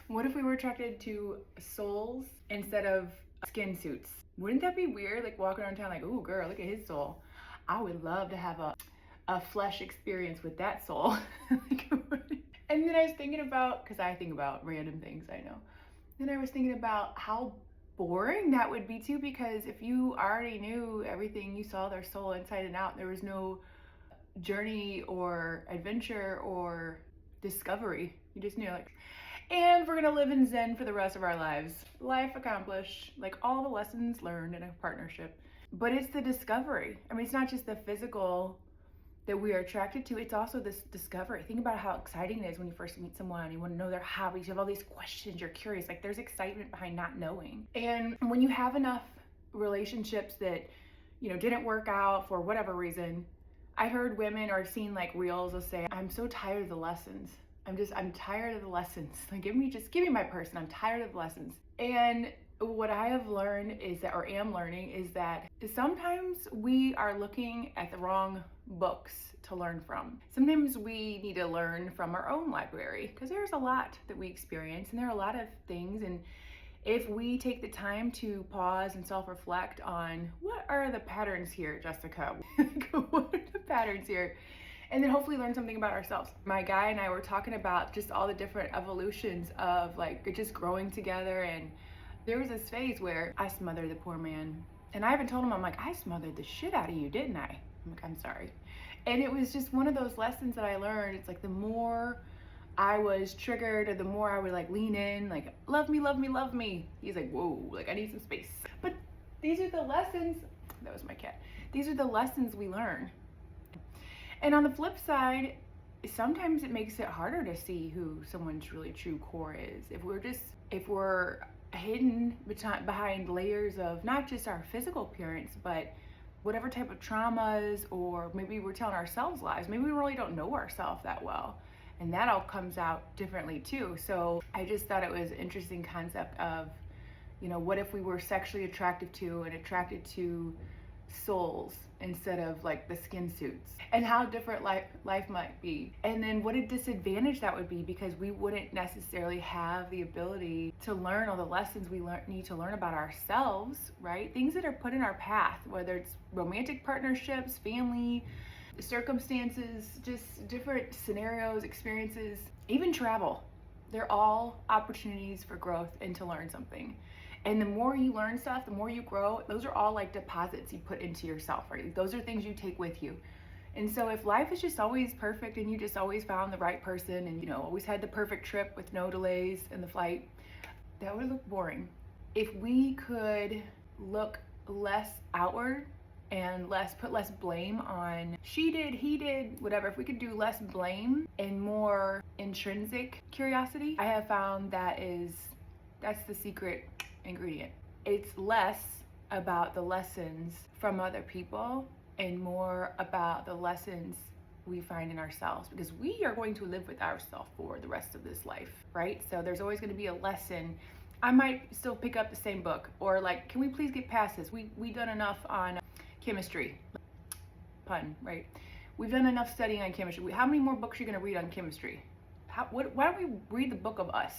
What if we were attracted to souls instead of skin suits? Wouldn't that be weird? Like walking around town like, ooh, girl, look at his soul. I would love to have a flesh experience with that soul. And then I was thinking about, because I think about random things, I know. Then I was thinking about how boring that would be too, because if you already knew everything, you saw their soul inside and out, there was no journey or adventure or discovery. You just knew, like, and we're gonna live in Zen for the rest of our lives. Life accomplished, like all the lessons learned in a partnership. But it's the discovery. I mean, it's not just the physical that we are attracted to, it's also this discovery. Think about how exciting it is when you first meet someone. You want to know their hobbies, you have all these questions, you're curious. Like, there's excitement behind not knowing. And when you have enough relationships that, you know, didn't work out for whatever reason, I heard women, or I've seen like reels will say, I'm so tired of the lessons. I'm tired of the lessons. Like, give me my person. I'm tired of the lessons. And what I have learned is that, or am learning, is that sometimes we are looking at the wrong books to learn from. Sometimes we need to learn from our own library, because there's a lot that we experience and there are a lot of things. And if we take the time to pause and self-reflect on, what are the patterns here, Jessica? What are the patterns here? And then hopefully learn something about ourselves. My guy and I were talking about just all the different evolutions of like just growing together. And there was this phase where I smothered the poor man. And I even told him, I'm like, I smothered the shit out of you, didn't I? I'm like, I'm sorry. And it was just one of those lessons that I learned. It's like the more I was triggered, or the more I would like lean in, like, love me, love me, love me. He's like, whoa, like I need some space. But these are the lessons, that was my cat. These are the lessons we learn. And on the flip side, sometimes it makes it harder to see who someone's really true core is. If we're hidden behind layers of not just our physical appearance, but whatever type of traumas, or maybe we're telling ourselves lies. Maybe we really don't know ourselves that well. And that all comes out differently too. So I just thought it was an interesting concept of, you know, what if we were sexually attracted to souls instead of like the skin suits, and how different life might be. And then what a disadvantage that would be, because we wouldn't necessarily have the ability to learn all the lessons we need to learn about ourselves, right? Things that are put in our path, whether it's romantic partnerships, family, circumstances, just different scenarios, experiences, even travel. They're all opportunities for growth and to learn something. And the more you learn stuff, the more you grow. Those are all like deposits you put into yourself, right? Those are things you take with you. And so if life is just always perfect and you just always found the right person and, you know, always had the perfect trip with no delays in the flight, that would look boring. If we could look less outward and put less blame on she did, he did, whatever. If we could do less blame and more intrinsic curiosity, I have found that's the secret ingredient. It's less about the lessons from other people and more about the lessons we find in ourselves, because we are going to live with ourselves for the rest of this life, right? So there's always going to be a lesson. I might still pick up the same book, or like, can we please get past this? We done enough on chemistry, pun, right? We've done enough studying on chemistry. How many more books are you going to read on chemistry? Why don't we read the book of us?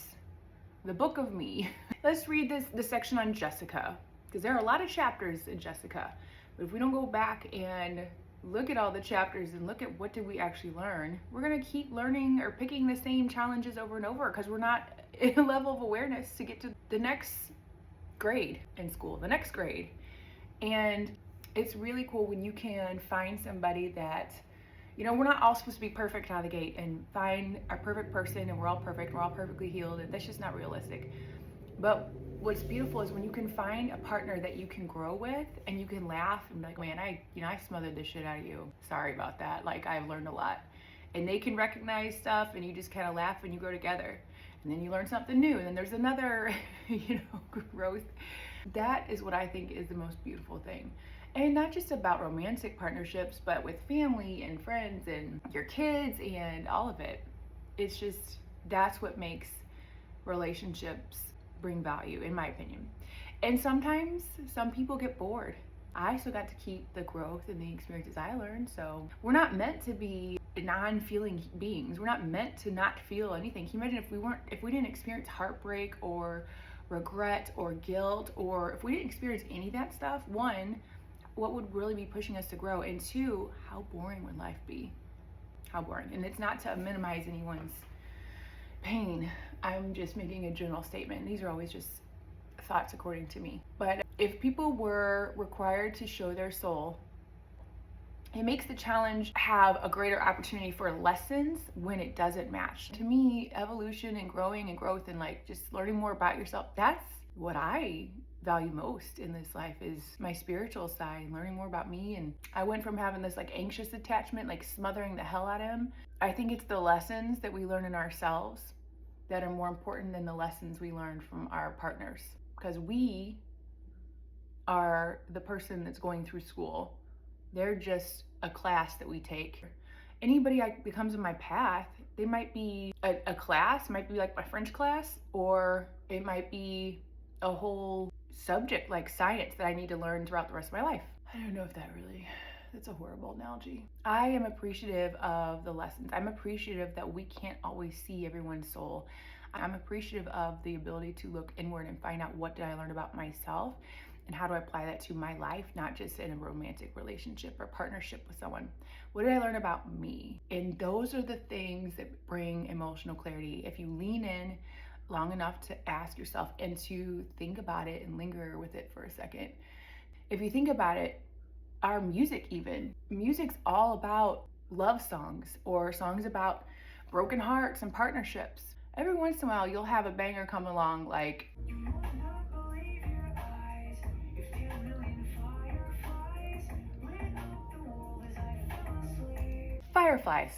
The book of me. Let's read this section on Jessica, because there are a lot of chapters in Jessica. But if we don't go back and look at all the chapters and look at what did we actually learn, we're gonna keep learning or picking the same challenges over and over, because we're not in a level of awareness to get to the next grade in school, the next grade. And it's really cool when you can find somebody that, you know, we're not all supposed to be perfect out of the gate and find our perfect person and we're all perfect, we're all perfectly healed, and that's just not realistic. But what's beautiful is when you can find a partner that you can grow with and you can laugh and be like, man, I smothered the shit out of you. Sorry about that. Like, I've learned a lot. And they can recognize stuff and you just kind of laugh and you grow together. And then you learn something new. And then there's another, growth. That is what I think is the most beautiful thing. And not just about romantic partnerships, but with family and friends and your kids and all of it. It's just, that's what makes relationships bring value, in my opinion. And sometimes some people get bored. I still got to keep the growth and the experiences I learned. So we're not meant to be non-feeling beings. We're not meant to not feel anything. Can you imagine if we didn't experience heartbreak or regret or guilt, or if we didn't experience any of that stuff? One, what would really be pushing us to grow? And two, how boring would life be? How boring. And it's not to minimize anyone's pain. I'm just making a general statement. These are always just thoughts according to me. But if people were required to show their soul, it makes the challenge have a greater opportunity for lessons when it doesn't match. To me, evolution and growing and growth and like just learning more about yourself, that's what I value most in this life, is my spiritual side, learning more about me. And I went from having this like anxious attachment, like smothering the hell out of him. I think it's the lessons that we learn in ourselves that are more important than the lessons we learn from our partners, because we are the person that's going through school. They're just a class that we take. Anybody that comes in my path, they might be a class, might be like my French class, or it might be a whole subject like science that I need to learn throughout the rest of my life. I don't know if that's a horrible analogy. I am appreciative of the lessons. I'm appreciative that we can't always see everyone's soul. I'm appreciative of the ability to look inward and find out, what did I learn about myself and how do I apply that to my life, not just in a romantic relationship or partnership with someone. What did I learn about me? And those are the things that bring emotional clarity. If you lean in long enough to ask yourself and to think about it and linger with it for a second. If you think about it, our music's all about love songs or songs about broken hearts and partnerships. Every once in a while, you'll have a banger come along like Fireflies.